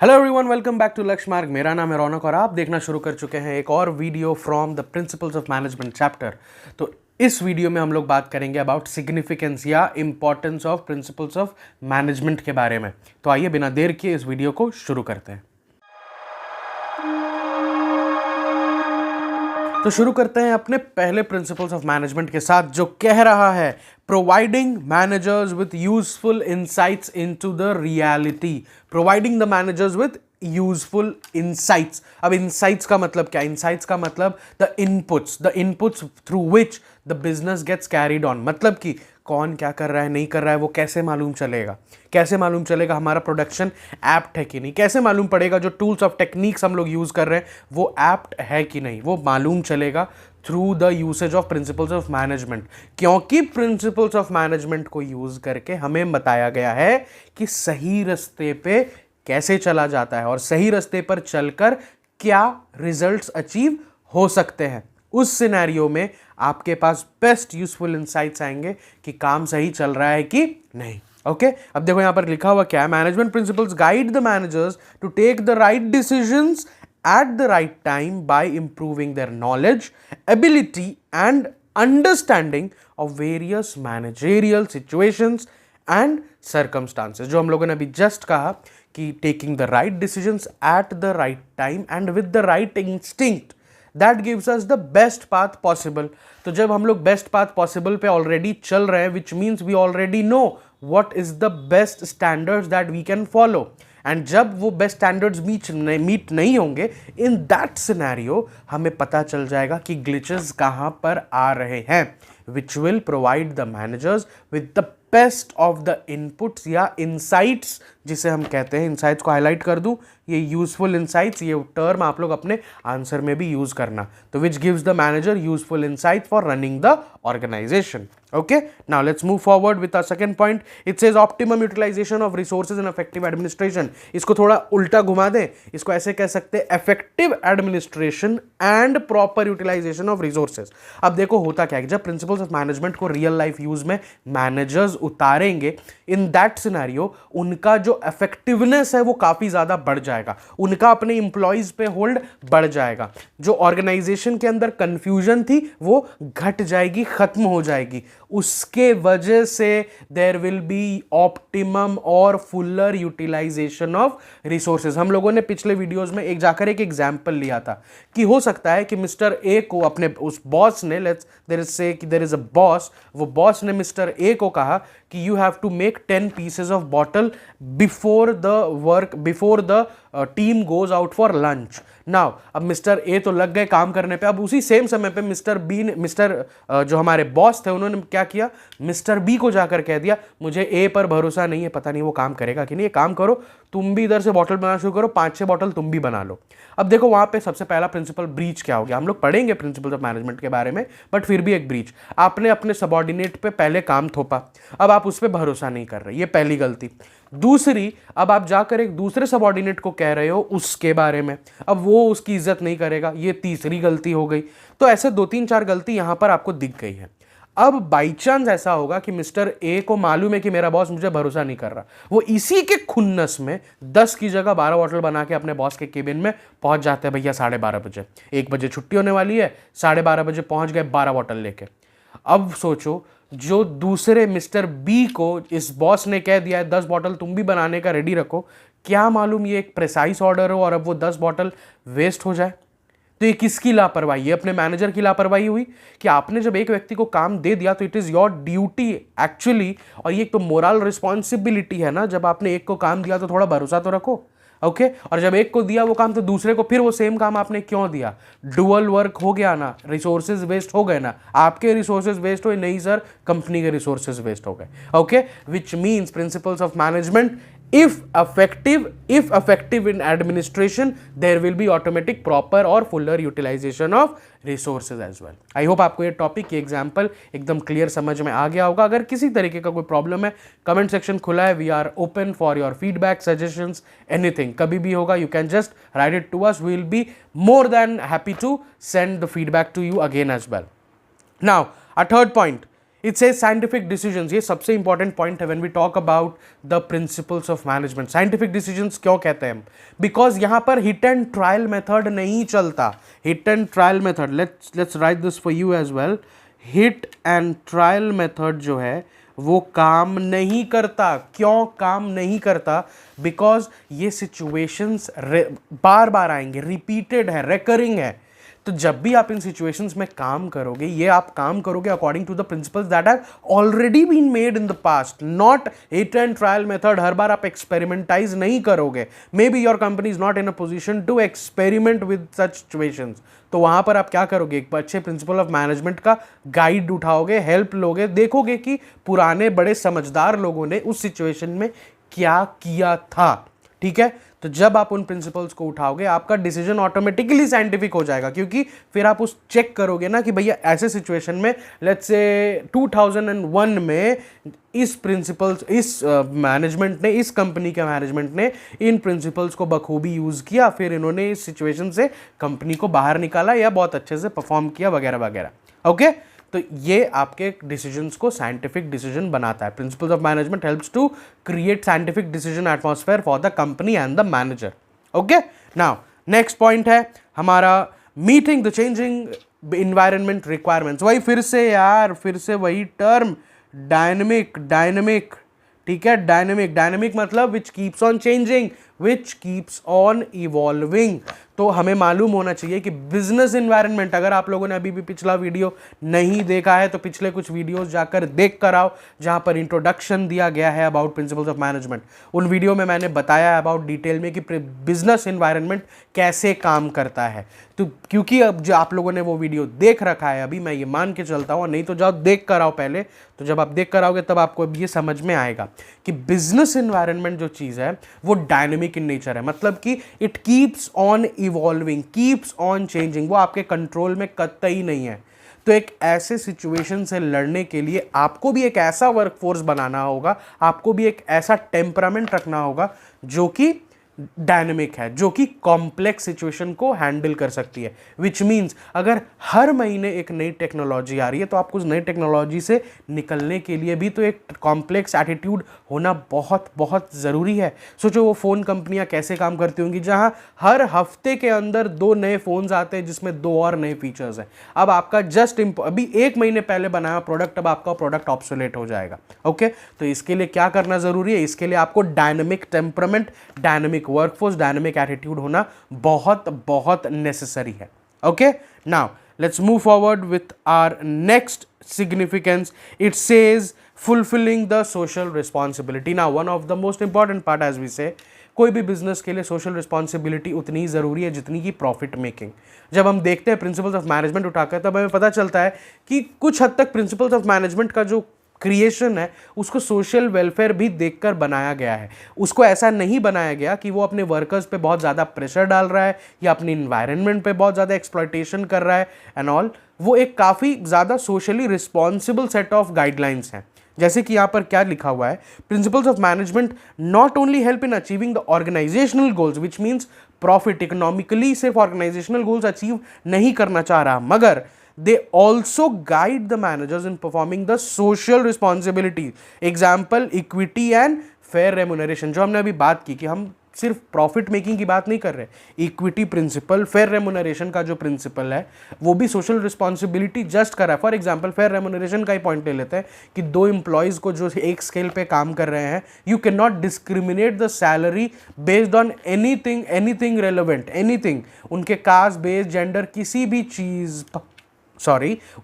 Hello everyone, welcome back to Lakshya Marg. मेरा नाम है रौनक और आप देखना शुरू कर चुके हैं एक और video from the principles of management chapter. तो इस वीडियो में हम लोग बात करेंगे अबाउट सिग्निफिकेंस या importance of principles of management के बारे में। तो आइए बिना देर किए इस वीडियो को शुरू करते हैं। तो शुरू करते हैं अपने पहले प्रिंसिपल्स ऑफ मैनेजमेंट के साथ, जो कह रहा है providing managers with useful insights into the reality. Providing the managers with useful insights. अब इंसाइट्स का मतलब क्या? इंसाइट्स का मतलब the inputs through which the business gets carried on. मतलब कि कौन क्या कर रहा है, नहीं कर रहा है, वो कैसे मालूम चलेगा? कैसे मालूम चलेगा हमारा प्रोडक्शन एप्ट है कि नहीं? कैसे मालूम पड़ेगा जो टूल्स ऑफ टेक्निक्स हम लोग यूज कर रहे हैं वो एप्ट है कि नहीं? वो मालूम चलेगा through the usage of principles of management. क्योंकि प्रिंसिपल्स ऑफ मैनेजमेंट को यूज करके हमें बताया गया है कि सही रास्ते पे कैसे चला जाता है और सही रास्ते पर चलकर क्या रिजल्ट्स अचीव हो सकते हैं। उस सिनेरियो में आपके पास बेस्ट यूजफुल इंसाइट्स आएंगे कि काम सही चल रहा है कि नहीं। ओके, अब देखो यहां पर लिखा हुआ क्या है? Management principles guide the managers to take the right decisions at the right time by improving their knowledge, ability and understanding of various managerial situations and circumstances। जो हम लोगों ने अभी जस्ट कहा कि taking the right decisions at the right time and with the right instinct, that gives us the best path possible। तो जब हम लोग बेस्ट पाथ पॉसिबल पे ऑलरेडी चल रहे हैं, which means we already know what is the best standards that we can follow। And जब वो बेस्ट स्टैंडर्ड्स मीट नहीं होंगे, इन दैट सिनेरियो हमें पता चल जाएगा कि ग्लिचेस कहां पर आ रहे हैं, which will provide the managers with the best of the inputs या इंसाइट्स, जिसे हम कहते हैं। इंसाइट्स को हाईलाइट कर दूं, ये यूजफुल इंसाइट्स, ये टर्म आप लोग अपने आंसर में भी यूज करना। तो which gives the manager useful insight for running the organisation. Okay, now let's move forward with our second point. It says optimum utilisation of resources and effective administration. इसको थोड़ा उल्टा घुमा दें, इसको ऐसे कह सकते हैं effective administration and proper utilisation of resources. अब देखो होता क्या है, जब प्रिंसिपल्स ऑफ मैनेजमेंट को रियल लाइफ यूज में मैनेजर्स उतारेंगे, इन दैट सिनेरियो उनका जो इफेक्टिवनेस है वो काफी ज्यादा बढ़ जाएगा, उनका अपने इंप्लॉइज पे होल्ड बढ़ जाएगा। जो ऑर्गेनाइजेशन के अंदर कंफ्यूजन थी वो घट जाएगी, खत्म हो जाएगी। उसके वजह से देयर विल बी ऑप्टिमम और फुलर यूटिलाइजेशन ऑफ रिसोर्सेज। हम लोगों ने पिछले वीडियोस में एक जाकर एक एग्जांपल लिया था कि हो सकता है कि मिस्टर ए को अपने उस बॉस ने, लेट्स देयर इज से कि देयर इज अ बॉस, वो बॉस ने मिस्टर ए को कहा कि you have to make 10 pieces of bottle before the team goes out for lunch. Now अब मिस्टर ए तो लग गए काम करने पे। अब उसी सेम समय पे जो हमारे बॉस थे उन्होंने क्या किया, मिस्टर बी को जाकर कह दिया मुझे ए पर भरोसा नहीं है, पता नहीं वो काम करेगा कि नहीं, ये काम करो तुम भी इधर से बॉटल बनाना शुरू करो, 5-6 बॉटल तुम भी बना लो। अब देखो वहां पे सबसे पहला प्रिंसिपल ब्रीच क्या हो गया? हम लोग पढ़ेंगे प्रिंसिपल्स ऑफ मैनेजमेंट के बारे में, बट फिर भी एक ब्रीच। आपने अपने सबॉर्डिनेट पे पहले काम थोपा, अब आप उस पर भरोसा नहीं कर रहे, ये पहली गलती। दूसरी, अब आप जाकर एक दूसरे सबॉर्डिनेट को कह रहे हो उसके बारे में, अब वो उसकी इज्जत नहीं करेगा, ये तीसरी गलती हो गई। तो ऐसे 2-3-4 गलती यहां पर आपको दिख गई है। अब बाई चांस ऐसा होगा कि मिस्टर ए को मालूम है कि मेरा बॉस मुझे भरोसा नहीं कर रहा, वो इसी के खुन्नस में 10 की जगह 12 बॉटल बना के अपने बॉस के केबिन में पहुंच जाते हैं। भैया 12:30 बजे, 1 बजे छुट्टी होने वाली है, 12:30 बजे पहुंच गए 12 बॉटल लेके। अब सोचो, जो दूसरे मिस्टर बी को इस बॉस ने कह दिया है 10 बॉटल तुम भी बनाने का रेडी रखो, क्या मालूम ये एक प्रिसाइज ऑर्डर हो और अब वो 10 बॉटल वेस्ट हो जाए। तो ये किसकी लापरवाही? ये अपने मैनेजर की लापरवाही हुई कि आपने जब एक व्यक्ति को काम दे दिया तो it is your duty actually, और ये एक तो मोरल रिस्पॉन्सिबिलिटी है ना, जब आपने एक को काम दिया तो थोड़ा भरोसा तो रखो। ओके, और जब एक को दिया वो काम तो दूसरे को फिर वो सेम काम आपने क्यों दिया? डुअल वर्क हो गया ना, रिसोर्सेज वेस्ट हो गए ना, आपके रिसोर्सेज वेस्ट हुए नहीं सर, कंपनी के रिसोर्सेज वेस्ट हो गए। Okay, which means principles of management if effective in administration, there will be automatic proper or fuller utilization of resources as well। I hope आपको ये टॉपिक ये example एकदम clear समझ में आ गया होगा। अगर किसी तरीके का कोई प्रॉब्लम है, कमेंट सेक्शन खुला है, we are open for your feedback, suggestions, anything, कभी भी होगा, you can just write it to us, we will be more than happy to send the feedback to you again as well. Now a third point, it's a scientific decisions, ये सबसे important point है when we talk about the principles of management. Scientific decisions क्यों कहते हैं हम? Because यहां पर hit and trial method नहीं चलता। Hit and trial method, let's write this for you as well. Hit and trial method जो है वो काम नहीं करता। क्यों काम नहीं करता? बिकॉज ये सिचुएशंस बार बार आएंगे, रिपीटेड है, रेकरिंग है। तो जब भी आप इन सिचुएशंस में काम करोगे, ये आप काम करोगे according to the principles that have already been made in the past, not hit and trial method. हर बार आप एक्सपेरिमेंटाइज नहीं करोगे। May be your company is not in a position to experiment with such situations. तो वहां पर आप क्या करोगे? एक अच्छे प्रिंसिपल ऑफ मैनेजमेंट का गाइड उठाओगे, हेल्प लोगे, देखोगे कि पुराने बड़े समझदार लोगों ने उस सिचुएशन में क्या किया था। ठीक है, तो जब आप उन प्रिंसिपल्स को उठाओगे आपका डिसीजन ऑटोमेटिकली साइंटिफिक हो जाएगा, क्योंकि फिर आप उस चेक करोगे ना कि भैया ऐसे सिचुएशन में, लेट्स से 2001 में इस प्रिंसिपल्स, इस मैनेजमेंट ने, इस कंपनी के मैनेजमेंट ने इन प्रिंसिपल्स को बखूबी यूज किया, फिर इन्होंने इस सिचुएशन से कंपनी को बाहर निकाला या बहुत अच्छे से परफॉर्म किया वगैरह वगैरह। ओके, तो ये आपके डिसीजंस को साइंटिफिक डिसीजन बनाता है। Principles of management helps to create scientific decision atmosphere for the company and the manager. Okay, now next point है हमारा meeting the changing environment requirements. वही फिर से यार, फिर से वही टर्म डायनेमिक। ठीक है, डायनेमिक मतलब which keeps on changing, which keeps on evolving. तो हमें मालूम होना चाहिए कि बिजनेस इन्वायरमेंट, अगर आप लोगों ने अभी भी पिछला वीडियो नहीं देखा है तो पिछले कुछ वीडियोस जाकर देख कर आओ, जहां पर इंट्रोडक्शन दिया गया है अबाउट प्रिंसिपल्स ऑफ मैनेजमेंट। उन वीडियो में मैंने बताया अबाउट डिटेल में कि बिजनेस इन्वायरमेंट कैसे काम करता है। तो क्योंकि अब जो आप लोगों ने वो वीडियो देख रखा है अभी, मैं ये मान के चलता हूँ, नहीं तो जाओ देख कर आओ पहले। तो जब आप देख कर आओगे तब आपको ये समझ में आएगा कि बिजनेस इन्वायरमेंट जो चीज़ है वो डायनेमिक इन नेचर है। मतलब कि it keeps on evolving, keeps on changing, वो आपके कंट्रोल में कतई नहीं है। तो एक ऐसे सिचुएशन से लड़ने के लिए आपको भी एक ऐसा वर्कफोर्स बनाना होगा, आपको भी एक ऐसा टेम्परामेंट रखना होगा जो कि डायनेमिक है, जो कि कॉम्प्लेक्स सिचुएशन को हैंडल कर सकती है। विच मीन्स अगर हर महीने एक नई टेक्नोलॉजी आ रही है तो आपको उस नई टेक्नोलॉजी से निकलने के लिए भी तो एक कॉम्प्लेक्स एटीट्यूड होना बहुत बहुत ज़रूरी है। सोचो वो फ़ोन कंपनियां कैसे काम करती होंगी, जहां हर हफ्ते के अंदर 2 नए फ़ोन्स आते हैं जिसमें 2 और नए फीचर्स हैं। अब आपका अभी 1 महीने पहले बनाया प्रोडक्ट, अब आपका प्रोडक्ट ऑब्सोलेट हो जाएगा। ओके, तो इसके लिए क्या करना ज़रूरी है? इसके लिए आपको dynamic temperament, dynamic workforce, dynamic attitude होना बहुत बहुत नेसेसरी है। Okay, now let's move forward with our next significance. It says fulfilling the social responsibility. Now one of the most important part, as we say, कोई भी business के लिए social responsibility उतनी ही ज़रूरी है जितनी की प्रॉफिट मेकिंग। जब हम देखते हैं प्रिंसिपल्स ऑफ मैनेजमेंट उठाकर, तब हमें पता चलता है कि कुछ हद तक प्रिंसिपल्स ऑफ मैनेजमेंट का जो क्रिएशन है उसको सोशल वेलफेयर भी देखकर बनाया गया है। उसको ऐसा नहीं बनाया गया कि वो अपने वर्कर्स पे बहुत ज़्यादा प्रेशर डाल रहा है या अपनी इन्वायरमेंट पे बहुत ज़्यादा एक्सप्लॉयटेशन कर रहा है एंड ऑल। वो एक काफ़ी ज़्यादा socially responsible set of guidelines हैं। जैसे कि यहाँ पर क्या लिखा हुआ है, principles of management not only help in achieving the organisational goals, which means profit, economically सिर्फ ऑर्गेनाइजेशनल गोल्स अचीव नहीं करना चाह रहा, मगर they also guide the managers in performing the social responsibility. Example, equity and fair remuneration. जो हमने अभी बात की कि हम सिर्फ प्रॉफिट मेकिंग की बात नहीं कर रहे, इक्विटी प्रिंसिपल, फेयर रेमुनरेशन का जो प्रिंसिपल है वो भी सोशल रिस्पॉन्सिबिलिटी जस्ट कर रहा है। फॉर एग्जांपल फेयर रेमुनरेशन का ही पॉइंट ले लेते हैं कि 2 एम्प्लॉयज़ को जो एक स्केल पे काम कर रहे हैं, you can not discriminate the salary based on anything relevant, anything, उनके कास्ट, बेस, जेंडर,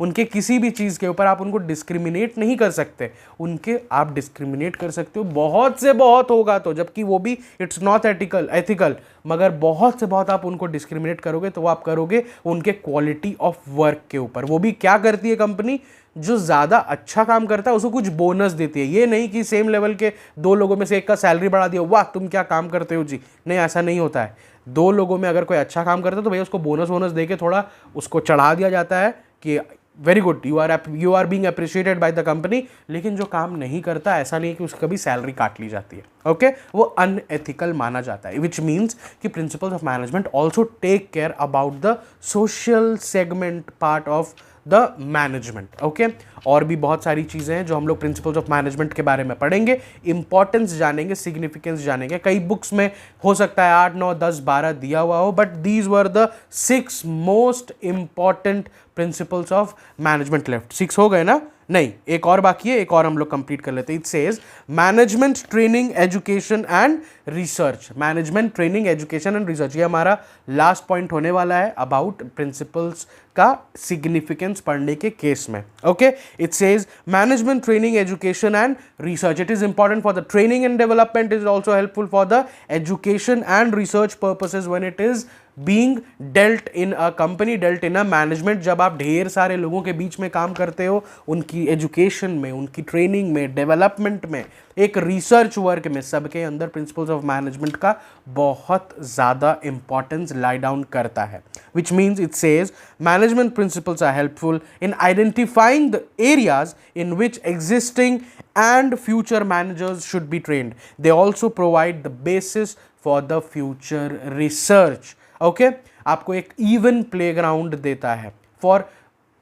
उनके किसी भी चीज़ के ऊपर आप उनको डिस्क्रिमिनेट नहीं कर सकते। उनके आप डिस्क्रिमिनेट कर सकते हो बहुत से बहुत होगा तो, जबकि वो भी इट्स नॉट एथिकल, मगर बहुत से बहुत आप उनको डिस्क्रिमिनेट करोगे तो वो आप करोगे उनके क्वालिटी ऑफ वर्क के ऊपर। वो भी क्या करती है कंपनी, जो ज़्यादा अच्छा काम करता है उसको कुछ बोनस देती है। ये नहीं कि सेम लेवल के 2 लोगों में से एक का सैलरी बढ़ा दिया, वाह तुम क्या काम करते हो जी, नहीं, ऐसा नहीं होता है। 2 लोगों में अगर कोई अच्छा काम करता है तो भैया उसको बोनस दे के थोड़ा उसको चढ़ा दिया जाता है कि very good, you are being appreciated by the company. लेकिन जो काम नहीं करता, ऐसा नहीं है कि उसकी कभी सैलरी काट ली जाती है। ओके, वो अनएथिकल माना जाता है, विच मीन्स कि principles of management also take care about the social segment part of the management. Okay, और भी बहुत सारी चीज़ें हैं जो हम लोग प्रिंसिपल्स ऑफ मैनेजमेंट के बारे में पढ़ेंगे, इंपॉर्टेंस जानेंगे, सिग्निफिकेंस जानेंगे। कई बुक्स में हो सकता है 8, 9, 10, 12 दिया हुआ हो, but these were the 6 most important principles of management left. 6 हो गए ना? नहीं, एक और बाकी है, एक और हम लोग कंप्लीट कर लेते हैं। It says management training education and research. Management training education and research, ये हमारा लास्ट पॉइंट होने वाला है अबाउट प्रिंसिपल्स का सिग्निफिकेंस पढ़ने के केस में। Okay, it says management training education and research, it is important for the training and development, is also helpful for the education and research purposes when it is being dealt in a company, dealt in a management. जब आप ढेर सारे लोगों के बीच में काम करते हो, उनकी एजुकेशन में, उनकी ट्रेनिंग में, डेवलपमेंट में, एक रिसर्च वर्क में, सबके अंदर प्रिंसिपल्स ऑफ मैनेजमेंट का बहुत ज़्यादा इंपॉर्टेंस लाई डाउन करता है। Which means it says management principles are helpful in identifying the areas in which existing and future managers should be trained. They also provide the basis for the future research. Okay, आपको एक even playground देता है for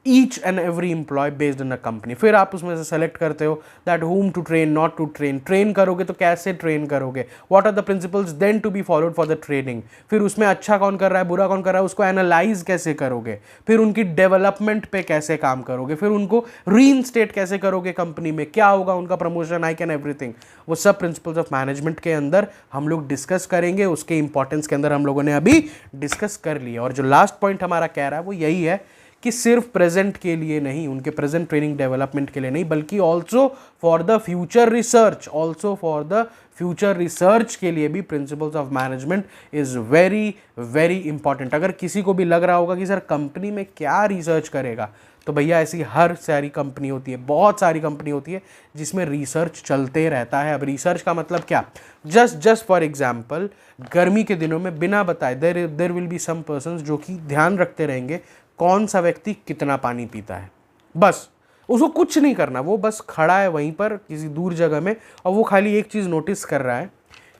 each and every employee based in a company. फिर आप उसमें से select करते हो that whom to train, not to train. Train करोगे तो कैसे ट्रेन करोगे, what are the principles then to be followed for the training. फिर उसमें अच्छा कौन कर रहा है, बुरा कौन कर रहा है, उसको एनालाइज कैसे करोगे, फिर उनकी डेवलपमेंट पे कैसे काम करोगे, फिर उनको रीइंस्टेट कैसे करोगे कंपनी में, क्या होगा उनका प्रमोशन, आई कैन एवरीथिंग। वो सब प्रिंसिपल्स ऑफ मैनेजमेंट के अंदर हम लोग डिस्कस करेंगे, उसके इंपॉर्टेंस के अंदर हम लोगों ने अभी डिस्कस कर लिया। और जो लास्ट पॉइंट हमारा कह रहा है वो यही है कि सिर्फ प्रेजेंट के लिए नहीं, उनके प्रेजेंट ट्रेनिंग डेवलपमेंट के लिए नहीं, बल्कि also for the future research, also for the future research के लिए भी principles of management is very very important. अगर किसी को भी लग रहा होगा कि सर कंपनी में क्या रिसर्च करेगा, तो भैया ऐसी हर सारी कंपनी होती है, बहुत सारी कंपनी होती है जिसमें रिसर्च चलते रहता है। अब रिसर्च का मतलब क्या, जस्ट फॉर एग्जाम्पल गर्मी के दिनों में बिना बताए there will be some persons जो कि ध्यान रखते रहेंगे कौन सा व्यक्ति कितना पानी पीता है, बस उसको कुछ नहीं करना, वो बस खड़ा है वहीं पर किसी दूर जगह में और वो खाली एक चीज़ नोटिस कर रहा है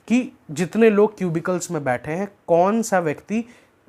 कि जितने लोग क्यूबिकल्स में बैठे हैं कौन सा व्यक्ति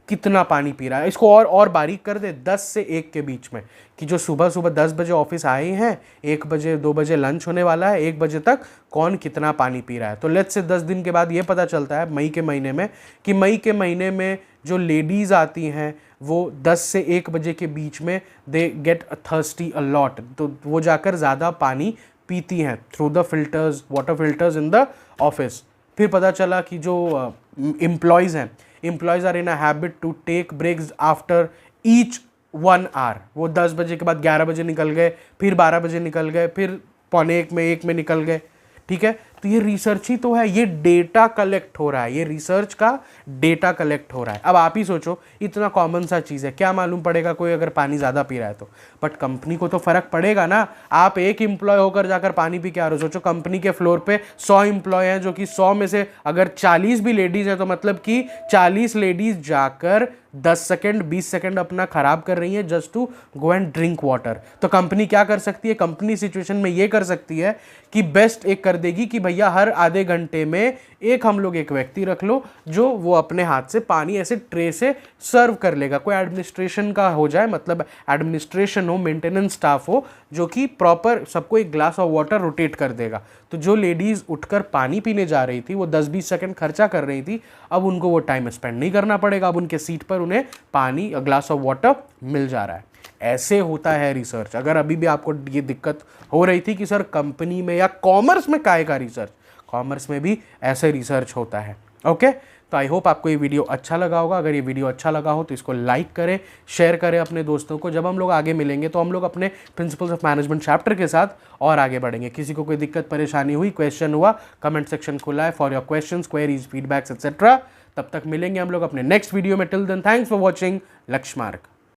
कितना पानी पी रहा है। इसको और बारीक कर दे 10 से 1 के बीच में, कि जो सुबह 10 बजे ऑफिस आए हैं, 1 बजे 2 बजे लंच होने वाला है, 1 बजे तक कौन कितना पानी पी रहा है। तो लेट्स से 10 दिन के बाद ये पता चलता है मई के महीने में कि मई के महीने में जो लेडीज़ आती हैं वो 10 से 1 बजे के बीच में they get thirsty a lot, तो वो जाकर ज़्यादा पानी पीती हैं through the filters, water filters in the office. फिर पता चला कि जो एम्प्लॉयज़ हैं, employees are in a habit to take breaks after each 1 hour. वो 10 बजे के बाद 11 बजे निकल गए, फिर 12 बजे निकल गए, फिर 1 में निकल गए। ठीक है, तो ये रिसर्च ही तो है, ये डेटा कलेक्ट हो रहा है, ये रिसर्च का डेटा कलेक्ट हो रहा है। अब आप ही सोचो, इतना कॉमन सा चीज़ है, क्या मालूम पड़ेगा कोई अगर पानी ज़्यादा पी रहा है तो, बट कंपनी को तो फ़र्क पड़ेगा ना। आप एक एम्प्लॉय होकर जाकर पानी पी के आ रहे हो, सोचो कंपनी के फ्लोर पे 100 एम्प्लॉय हैं, जो कि 100 में से अगर 40 भी लेडीज़ हैं तो मतलब कि 40 लेडीज़ जाकर 10 सेकेंड 20 सेकेंड अपना खराब कर रही है just to go and drink water. तो कंपनी क्या कर सकती है, कंपनी सिचुएशन में ये कर सकती है कि बेस्ट एक कर देगी कि भैया हर आधे घंटे में हम लोग एक व्यक्ति रख लो जो वो अपने हाथ से पानी ऐसे ट्रे से सर्व कर लेगा। कोई एडमिनिस्ट्रेशन का हो जाए, मतलब एडमिनिस्ट्रेशन हो, मेंटेनेंस स्टाफ हो, जो कि प्रॉपर सबको एक ग्लास ऑफ वाटर रोटेट कर देगा। तो जो लेडीज़ उठकर पानी पीने जा रही थी, वो 10-20 सेकंड खर्चा कर रही थी, अब उनको वो टाइम स्पेंड नहीं करना पड़ेगा, अब उनके सीट पर उन्हें पानी, ग्लास ऑफ वाटर मिल जा रहा है। ऐसे होता है रिसर्च। अगर अभी भी आपको ये दिक्कत हो रही थी कि सर कंपनी में या कॉमर्स में काहे का रिसर्च, कॉमर्स में भी ऐसे रिसर्च होता है। ओके, तो आई होप आपको ये वीडियो अच्छा लगा होगा। अगर ये वीडियो अच्छा लगा हो तो इसको लाइक करें, शेयर करें अपने दोस्तों को। जब हम लोग आगे मिलेंगे तो हम लोग अपने प्रिंसिपल्स ऑफ मैनेजमेंट चैप्टर के साथ और आगे बढ़ेंगे। किसी को कोई दिक्कत परेशानी हुई, क्वेश्चन हुआ, कमेंट सेक्शन खुला है for your questions, queries, feedbacks etcetera. तब तक मिलेंगे हम लोग अपने नेक्स्ट वीडियो में। Till then thanks for watching Lakshya मार्ग।